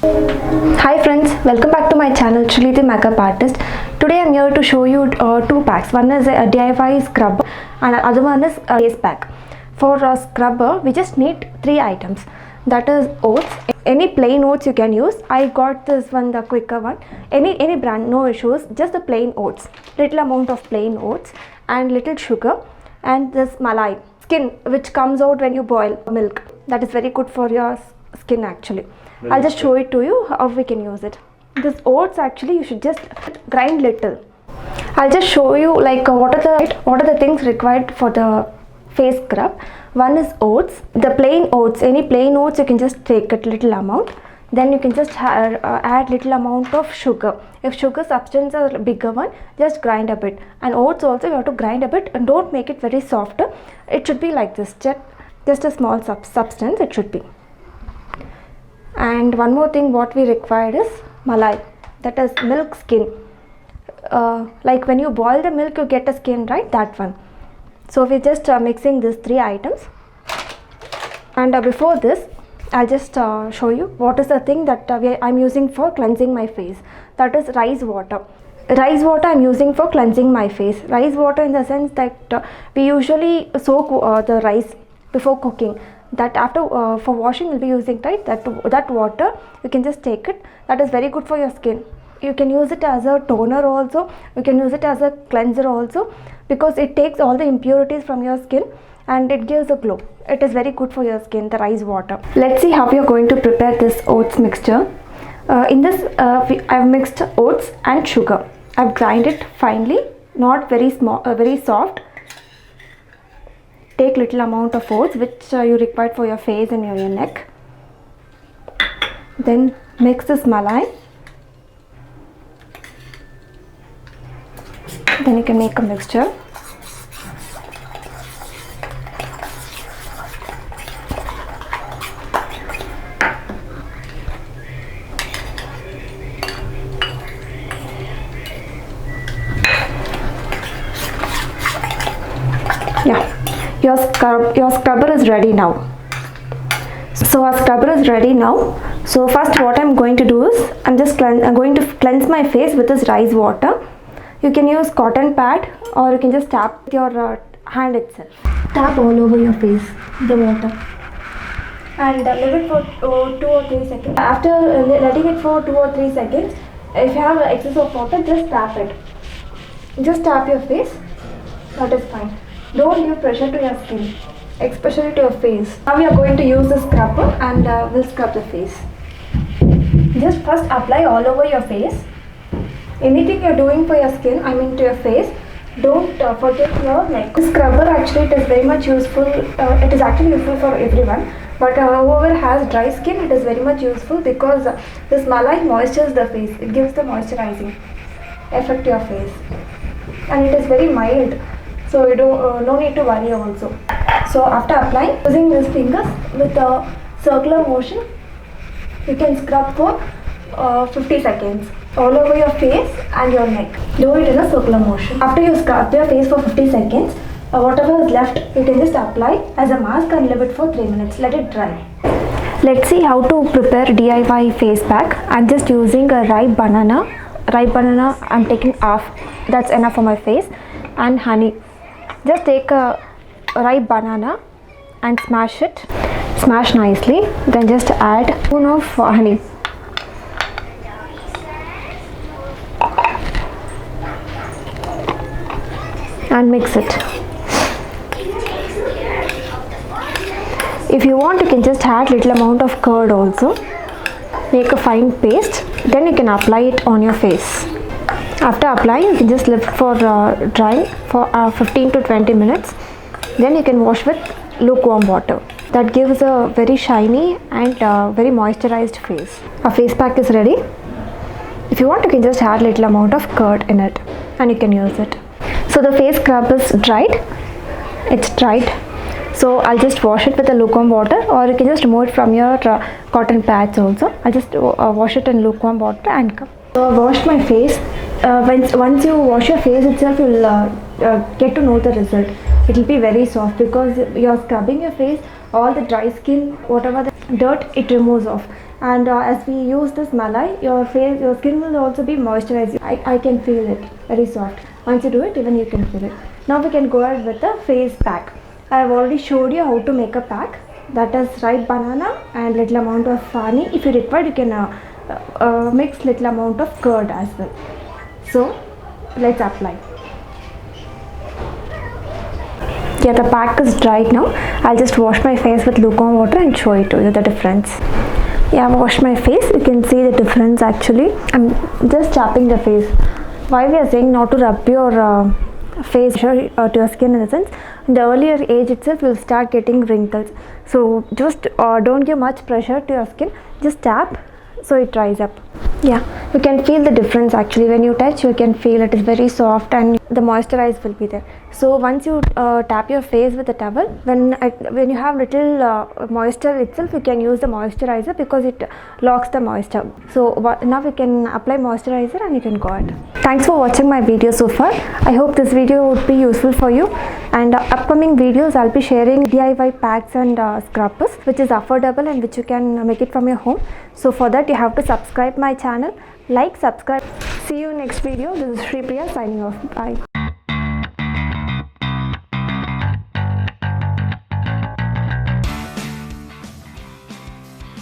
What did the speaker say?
Hi friends, welcome back to my channel Shreeliti Makeup Artist. Today I'm here to show you two packs. One is a DIY scrubber and the other one is a face pack. For a scrubber, we just need 3 items. That is oats. Any plain oats you can use. I got this one, the quicker one. Any brand, no issues. Just the plain oats. Little amount of plain oats and little sugar and this malai skin which comes out when you boil milk. That is very good for your skin actually. I'll just show it to you how we can use it. This oats actually you should just grind little. I'll just show you like what are the things required for the face scrub. One is oats, the plain oats. Any plain oats you can just take a little amount. Then you can just add little amount of sugar. If sugar substance is a bigger one, just grind a bit. And oats also you have to grind a bit and don't make it very soft. It should be like this, just a small substance it should be. And one more thing what we required is malai, that is milk skin. Like when you boil the milk you get a skin, right? That one. So we're just mixing these 3 items. And before this I'll just show you what is the thing that I'm using for cleansing my face. That is rice water. Rice water I'm using for cleansing my face. Rice water in the sense that we usually soak the rice before cooking. That after for washing we'll be using, right? That water you can just take it. That is very good for your skin. You can use it as a toner also. You can use it as a cleanser also, because it takes all the impurities from your skin and it gives a glow. It is very good for your skin, the rice water. Let's see how we are going to prepare this oats mixture. In this I've mixed oats and sugar. I've grind it finely, not very small, very soft. Take little amount of oats which you require for your face and your neck. Then mix this malai. Then you can make a mixture. Your scrubber is ready now. So our scrubber is ready now. So first what I'm going to do is I'm going to cleanse my face with this rice water. You can use cotton pad or you can just tap with your hand itself. Tap all over your face the water and leave it for 2 or 3 seconds. After letting it for 2 or 3 seconds, if you have excess of water, just tap it. Just tap your face. That is fine. Don't give pressure to your skin, especially to your face. Now we are going to use the scrubber and we'll scrub the face. Just first apply all over your face. Anything you're doing for your skin, to your face, don't forget your neck. The scrubber actually it is very much useful. It is actually useful for everyone. But whoever has dry skin, it is very much useful because this malai moisturizes the face. It gives the moisturizing effect to your face. And it is very mild. So you don't no need to worry also. So after applying, using these fingers with a circular motion, you can scrub for 50 seconds all over your face and your neck. Do it in a circular motion. After you scrub your face for 50 seconds, whatever is left you can just apply as a mask and leave it for 3 minutes. Let it dry. Let's see how to prepare DIY face pack. I'm just using a ripe banana. I'm taking half. That's enough for my face. And honey. Just take a ripe banana and smash it. Smash nicely. Then just add a spoon of honey. And mix it. If you want, you can just add little amount of curd also. Make a fine paste. Then you can apply it on your face. After applying, you can just leave it for drying for 15 to 20 minutes. Then you can wash with lukewarm water. That gives a very shiny and very moisturized face. Our face pack is ready. If you want, you can just add little amount of curd in it and you can use it. So the face scrub is dried. It's dried. So I'll just wash it with the lukewarm water, or you can just remove it from your cotton pads also. I'll just wash it in lukewarm water and come. So I washed my face. Once you wash your face itself, you'll get to know the result. It will be very soft because you're scrubbing your face. All the dry skin, whatever dirt, it removes off. And as we use this malai, your skin will also be moisturized. I can feel it very soft. Once you do it, even you can feel it. Now we can go ahead with the face pack. I have already showed you how to make a pack. That is ripe banana and little amount of honey. If you require, you can mix little amount of curd as well. So let's apply. Yeah, the pack is dried now. I'll just wash my face with lukewarm water and show it to you the difference. Yeah, I've washed my face. You can see the difference actually. I'm just tapping the face. Why we are saying not to rub your face to your skin in the sense, in the earlier age itself you'll start getting wrinkles. So just don't give much pressure to your skin. Just tap so it dries up. Yeah, you can feel the difference actually. When you touch, you can feel it is very soft and the moisturize will be there. So once you tap your face with a towel, when you have little moisture itself, you can use the moisturizer because it locks the moisture. So now you can apply moisturizer and you can go ahead. Thanks for watching my video so far. I hope this video would be useful for you, and upcoming videos I'll be sharing DIY packs and scrubbers which is affordable and which you can make it from your home. So for that you have to subscribe my channel, like, subscribe. See you next video. This is Shreeliti signing off. Bye.